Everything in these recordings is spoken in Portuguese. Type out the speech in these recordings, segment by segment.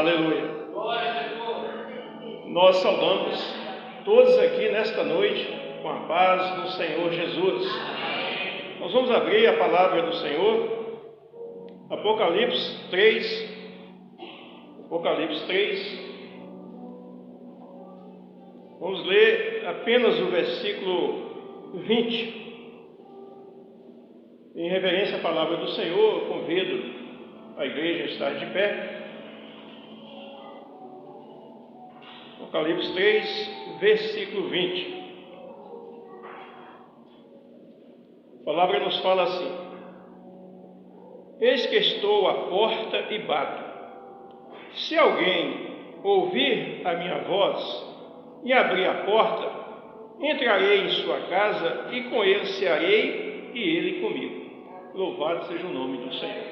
Aleluia. Nós saudamos todos aqui nesta noite com a paz do Senhor Jesus. Nós vamos abrir a palavra do Senhor, Apocalipse 3. Apocalipse 3. Vamos ler apenas o versículo 20. Em reverência à palavra do Senhor, eu convido a igreja a estar de pé. Apocalipse 3, versículo 20. A palavra nos fala assim: Eis que estou à porta e bato. Se alguém ouvir a minha voz e abrir a porta, entrarei em sua casa e com ele cearei e ele comigo. Louvado seja o nome do Senhor.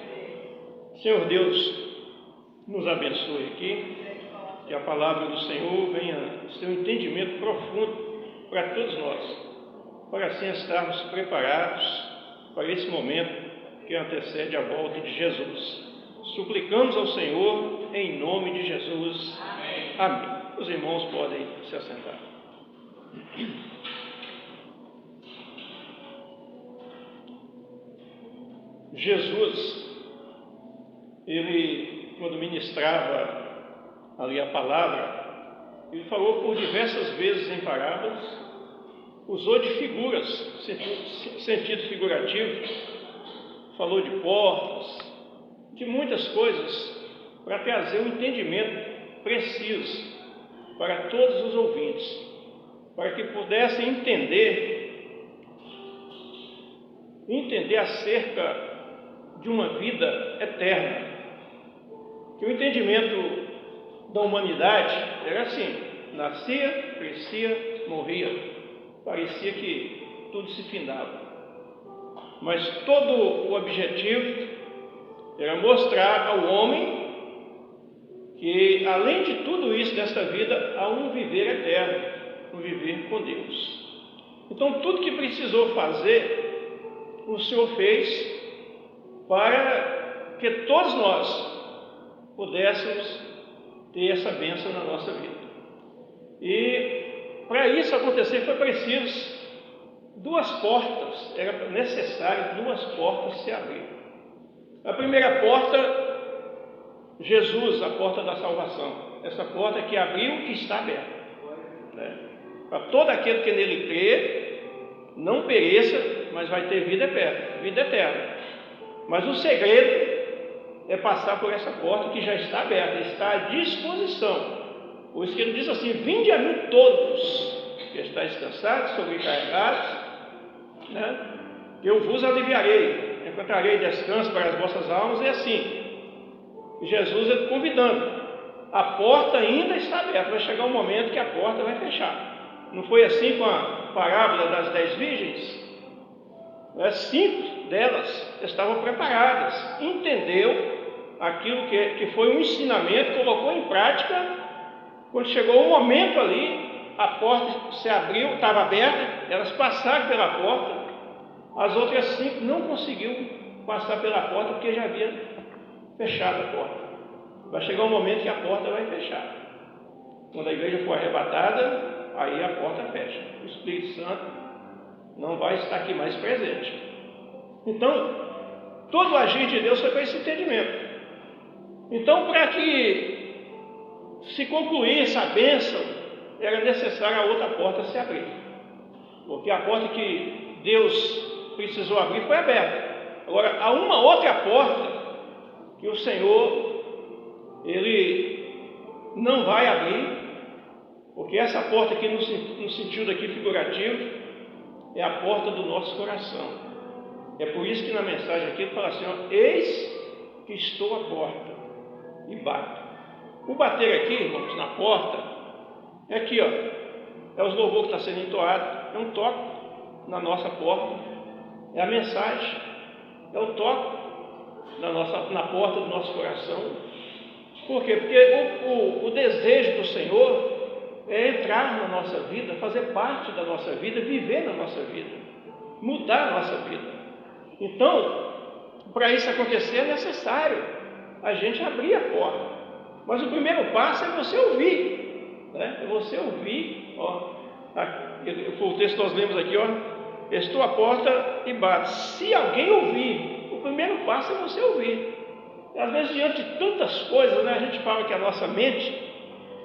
Senhor Deus, nos abençoe aqui, que a palavra do Senhor venha ser um entendimento profundo para todos nós, para assim estarmos preparados para esse momento que antecede a volta de Jesus. Suplicamos ao Senhor em nome de Jesus. Amém. Os irmãos podem se assentar. Jesus, ele, quando ministrava ali a palavra, ele falou por diversas vezes em parábolas, usou de figuras, sentido figurativo, falou de portas, de muitas coisas, para trazer um entendimento preciso para todos os ouvintes, para que pudessem entender acerca de uma vida eterna. Que o entendimento da humanidade era assim: nascia, crescia, morria, parecia que tudo se findava. Mas todo o objetivo era mostrar ao homem que, além de tudo isso desta vida, há um viver eterno, um viver com Deus. Então, tudo que precisou fazer, o Senhor fez para que todos nós pudéssemos ter essa bênção na nossa vida. E para isso acontecer foi preciso duas portas, era necessário duas portas se abrir. A primeira porta, Jesus, a porta da salvação. Essa porta que abriu e está aberta, né? Para todo aquele que nele crê, não pereça, mas vai ter vida eterna. Mas o segredo é passar por essa porta que já está aberta, está à disposição. Por isso que ele diz assim: vinde a mim todos que estáis cansados, sobrecarregados, né? Eu vos aliviarei, encontrarei descanso para as vossas almas. E assim, Jesus é convidando. A porta ainda está aberta, vai chegar um momento que a porta vai fechar. Não foi assim com a parábola das 10 virgens? 5 delas estavam preparadas, entendeu aquilo que foi um ensinamento, colocou em prática. Quando chegou o momento ali, a porta se abriu, estava aberta, elas passaram pela porta. As outras 5 não conseguiram passar pela porta porque já havia fechado a porta. Vai chegar um momento que a porta vai fechar. Quando a igreja for arrebatada, aí a porta fecha. O Espírito Santo não vai estar aqui mais presente. Então, todo o agir de Deus foi para esse entendimento. Então, para que se concluísse a bênção, era necessário a outra porta se abrir. Porque a porta que Deus precisou abrir foi aberta. Agora, há uma outra porta que o Senhor, Ele não vai abrir, porque essa porta aqui, no sentido aqui figurativo, é a porta do nosso coração. É por isso que na mensagem aqui ele fala assim: ó, eis que estou à porta e bato. O bater aqui, irmãos, na porta, é aqui, ó, é os louvores que está sendo entoado, é um toque na nossa porta, é a mensagem, é o toque na porta do nosso coração. Por quê? Porque o desejo do Senhor é entrar na nossa vida, fazer parte da nossa vida, viver na nossa vida, mudar a nossa vida. Então, para isso acontecer é necessário a gente abrir a porta. Mas o primeiro passo é você ouvir, né? É você ouvir, ó. O texto que nós lemos aqui, ó. Estou à porta e bato. Se alguém ouvir, o primeiro passo é você ouvir. Às vezes, diante de tantas coisas, né, a gente fala que a nossa mente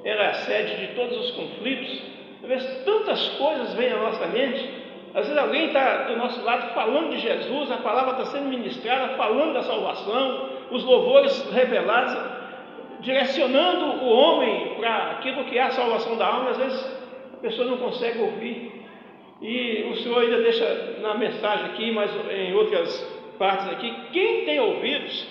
ela é a sede de todos os conflitos. Às vezes, tantas coisas vêm à nossa mente. Às vezes, alguém está do nosso lado falando de Jesus, a palavra está sendo ministrada, falando da salvação, os louvores revelados, direcionando o homem para aquilo que é a salvação da alma. Às vezes, a pessoa não consegue ouvir. E o Senhor ainda deixa na mensagem aqui, mas em outras partes aqui, quem tem ouvidos,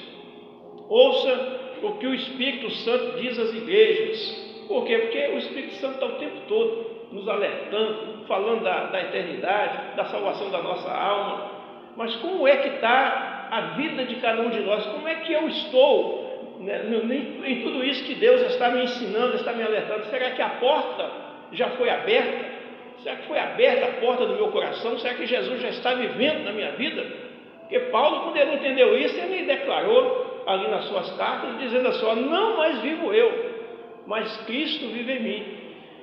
ouça o que o Espírito Santo diz às igrejas. Por quê? Porque o Espírito Santo está o tempo todo nos alertando, falando da eternidade, da salvação da nossa alma. Mas como é que está a vida de cada um de nós? Como é que eu estou, né, em tudo isso que Deus está me ensinando, está me alertando? Será que a porta já foi aberta? Será que foi aberta a porta do meu coração? Será que Jesus já está vivendo na minha vida? Porque Paulo, quando ele entendeu isso, ele declarou ali nas suas cartas, dizendo assim: não mais vivo eu, mas Cristo vive em mim.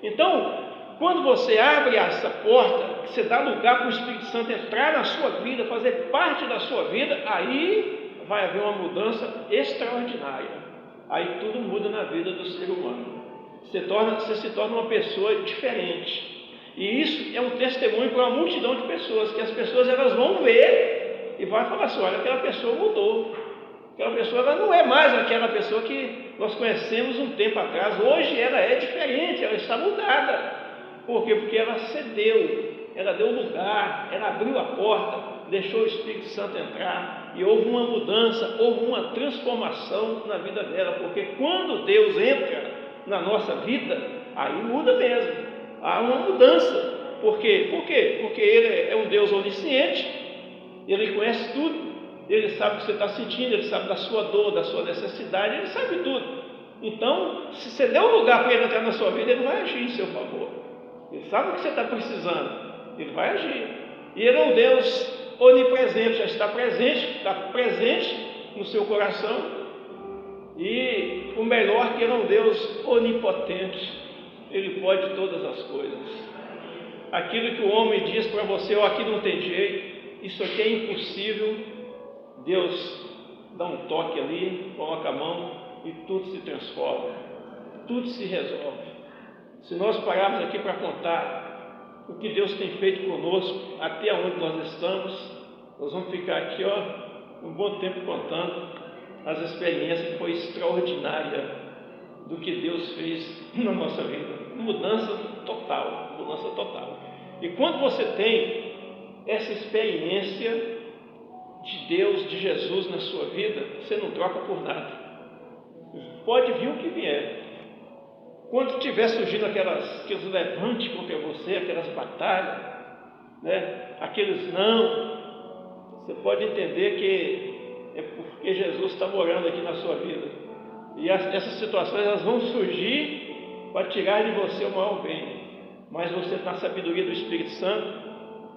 Então, quando você abre essa porta, você dá lugar para o Espírito Santo entrar na sua vida, fazer parte da sua vida, aí vai haver uma mudança extraordinária. Aí tudo muda na vida do ser humano. Você se torna uma pessoa diferente. E isso é um testemunho para uma multidão de pessoas, que as pessoas elas vão ver e vão falar assim: olha, aquela pessoa mudou. Aquela pessoa ela não é mais aquela pessoa que nós conhecemos um tempo atrás. Hoje ela é diferente, ela está mudada. Por quê? Porque ela cedeu, ela deu lugar, ela abriu a porta, deixou o Espírito Santo entrar e houve uma mudança, houve uma transformação na vida dela. Porque quando Deus entra na nossa vida, aí muda mesmo. Há uma mudança. Por quê? Porque Ele é um Deus onisciente, Ele conhece tudo, Ele sabe o que você está sentindo, Ele sabe da sua dor, da sua necessidade, Ele sabe tudo. Então, se você der um lugar para Ele entrar na sua vida, Ele vai agir em seu favor. Ele sabe o que você está precisando, Ele vai agir. E Ele é um Deus onipresente, já está presente no seu coração. E o melhor que Ele é um Deus onipotente. Ele pode todas as coisas. Aquilo que o homem diz para você: aqui não tem jeito, isso aqui é impossível, Deus dá um toque ali, coloca a mão e tudo se transforma, tudo se resolve. Se nós pararmos aqui para contar o que Deus tem feito conosco, até onde nós estamos, nós vamos ficar aqui um bom tempo contando as experiências que foi extraordinária do que Deus fez na nossa vida. Mudança total. E quando você tem essa experiência de Deus, de Jesus na sua vida, você não troca por nada. Pode vir o que vier. Quando estiver surgindo aqueles levantes contra você, aquelas batalhas, né, aqueles não, você pode entender que é porque Jesus está morando aqui na sua vida. E essas situações elas vão surgir para tirar de você o maior bem. Mas você, na sabedoria do Espírito Santo,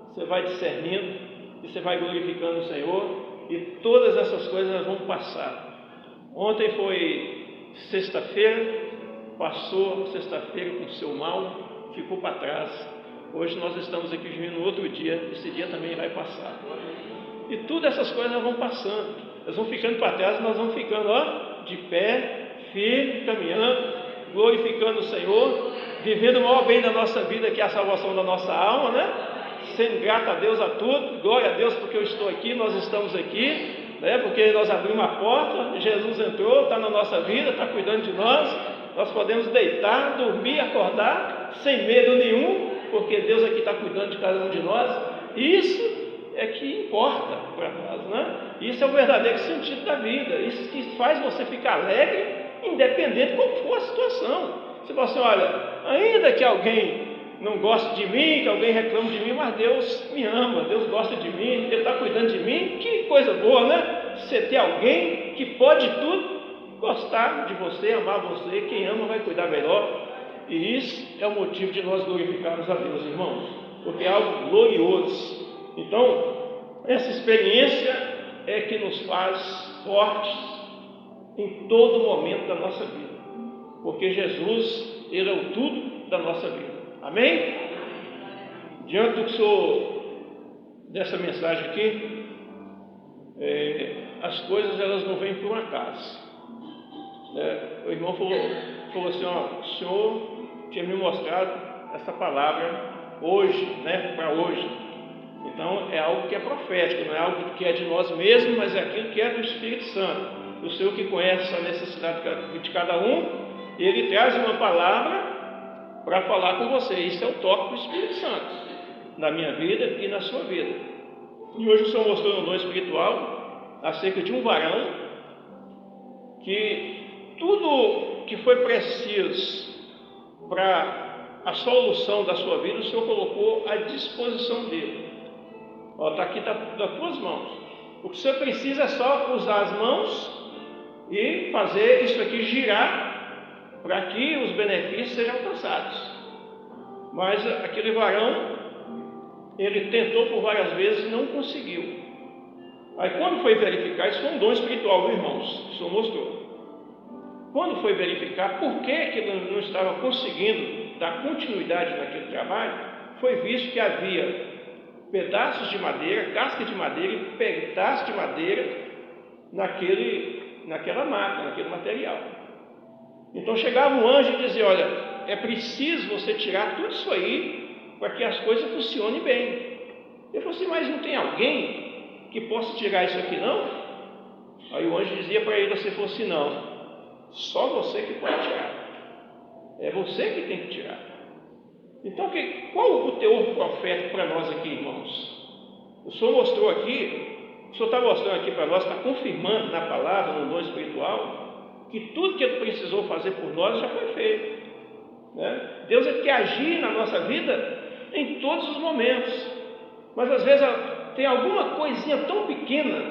você vai discernindo e você vai glorificando o Senhor, e todas essas coisas elas vão passar. Ontem foi sexta-feira, passou sexta-feira com o seu mal, ficou para trás. Hoje nós estamos aqui vivendo outro dia, esse dia também vai passar. E todas essas coisas vão passando, elas vão ficando para trás e nós vamos ficando de pé, firme, caminhando, glorificando o Senhor, vivendo o maior bem da nossa vida, que é a salvação da nossa alma, né? Sendo grato a Deus a tudo, glória a Deus porque eu estou aqui, nós estamos aqui, né? Porque nós abrimos a porta, Jesus entrou, está na nossa vida, está cuidando de nós podemos deitar, dormir, acordar, sem medo nenhum, porque Deus aqui está cuidando de cada um de nós. Isso é que importa para nós, né? Isso é o verdadeiro sentido da vida, isso que faz você ficar alegre, independente de qual for a situação. Você fala assim: olha, ainda que alguém não goste de mim, que alguém reclame de mim, mas Deus me ama, Deus gosta de mim, Ele está cuidando de mim, que coisa boa, né? Você ter alguém que pode tudo, gostar de você, amar você, quem ama vai cuidar melhor. E isso é o motivo de nós glorificarmos a Deus, irmãos, porque é algo glorioso. Então, essa experiência é que nos faz fortes em todo momento da nossa vida. porque Jesus, Ele é o tudo da nossa vida. Amém? Diante do que Senhor, dessa mensagem aqui, as coisas elas não vêm por um acaso. O irmão falou assim, ó, o Senhor tinha me mostrado essa palavra hoje, para hoje. Então é algo que é profético, não é algo que é de nós mesmos, mas é aquilo que é do Espírito Santo. O Senhor que conhece a necessidade de cada um, Ele traz uma palavra para falar com você. Isso é o toque do Espírito Santo na minha vida e na sua vida. E hoje o Senhor mostrou no dom espiritual acerca de um varão que tudo que foi preciso para a solução da sua vida, o Senhor colocou à disposição dele. Está aqui das tuas mãos. O que você precisa é só usar as mãos e fazer isso aqui girar para que os benefícios sejam alcançados. Mas aquele varão, ele tentou por várias vezes e não conseguiu. Aí quando foi verificar, isso foi um dom espiritual, viu, irmãos? O Senhor mostrou. Quando foi verificar por que ele não estava conseguindo dar continuidade naquele trabalho, foi visto que havia pedaços de madeira, casca de madeira e pedaços de madeira naquela máquina, naquele material. Então chegava um anjo e dizia, olha, é preciso você tirar tudo isso aí para que as coisas funcionem bem. Ele falou assim, mas não tem alguém que possa tirar isso aqui não? Aí o anjo dizia para ele, você falou assim, não, só você que pode tirar. É você que tem que tirar. Então, qual o teor profético para nós aqui, irmãos? O Senhor mostrou aqui, o Senhor está mostrando aqui para nós, está confirmando na palavra, no dom espiritual, que tudo que Ele precisou fazer por nós já foi feito. Deus quer agir na nossa vida em todos os momentos. Mas às vezes tem alguma coisinha tão pequena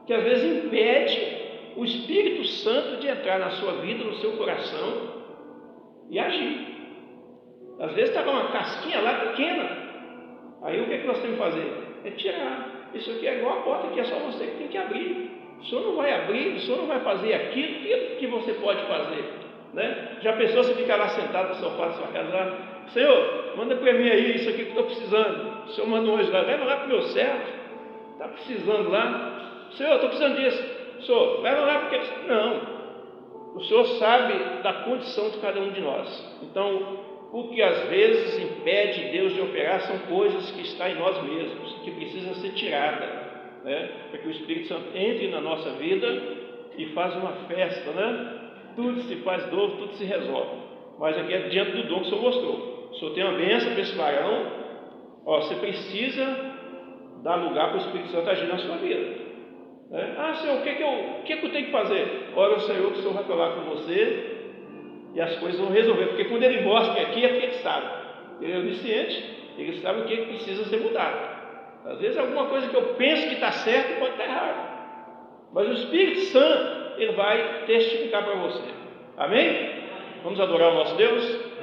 que às vezes impede o Espírito Santo de entrar na sua vida, no seu coração e agir. Às vezes está uma casquinha lá pequena. Aí o que é que nós temos que fazer? É tirar. Isso aqui é igual a porta que é só você que tem que abrir. O Senhor não vai abrir, o Senhor não vai fazer aquilo que você pode fazer. Já pensou você ficar lá sentado no sofá da sua casa lá? Senhor, manda para mim aí isso aqui que eu estou precisando. O Senhor manda hoje lá, leva lá para o meu servo. Está precisando lá. Senhor, estou precisando disso. Senhor, leva lá porque... Não. O Senhor sabe da condição de cada um de nós. Então, o que às vezes impede Deus de operar são coisas que estão em nós mesmos, que precisam ser tiradas, para que o Espírito Santo entre na nossa vida e faz uma festa, Tudo se faz novo, tudo se resolve. Mas aqui é diante do dom que o Senhor mostrou. O Senhor tem uma bênção para esse varão. Você precisa dar lugar para o Espírito Santo agir na sua vida. Senhor, o que eu tenho que fazer? Ora, o Senhor, que o Senhor vai falar com você e as coisas vão resolver. Porque quando Ele mostra aqui, é porque Ele sabe. Ele é onisciente, Ele sabe o que precisa ser mudado. Às vezes alguma coisa que eu penso que está certo pode estar errado. Mas o Espírito Santo, Ele vai testificar para você. Amém? Vamos adorar o nosso Deus?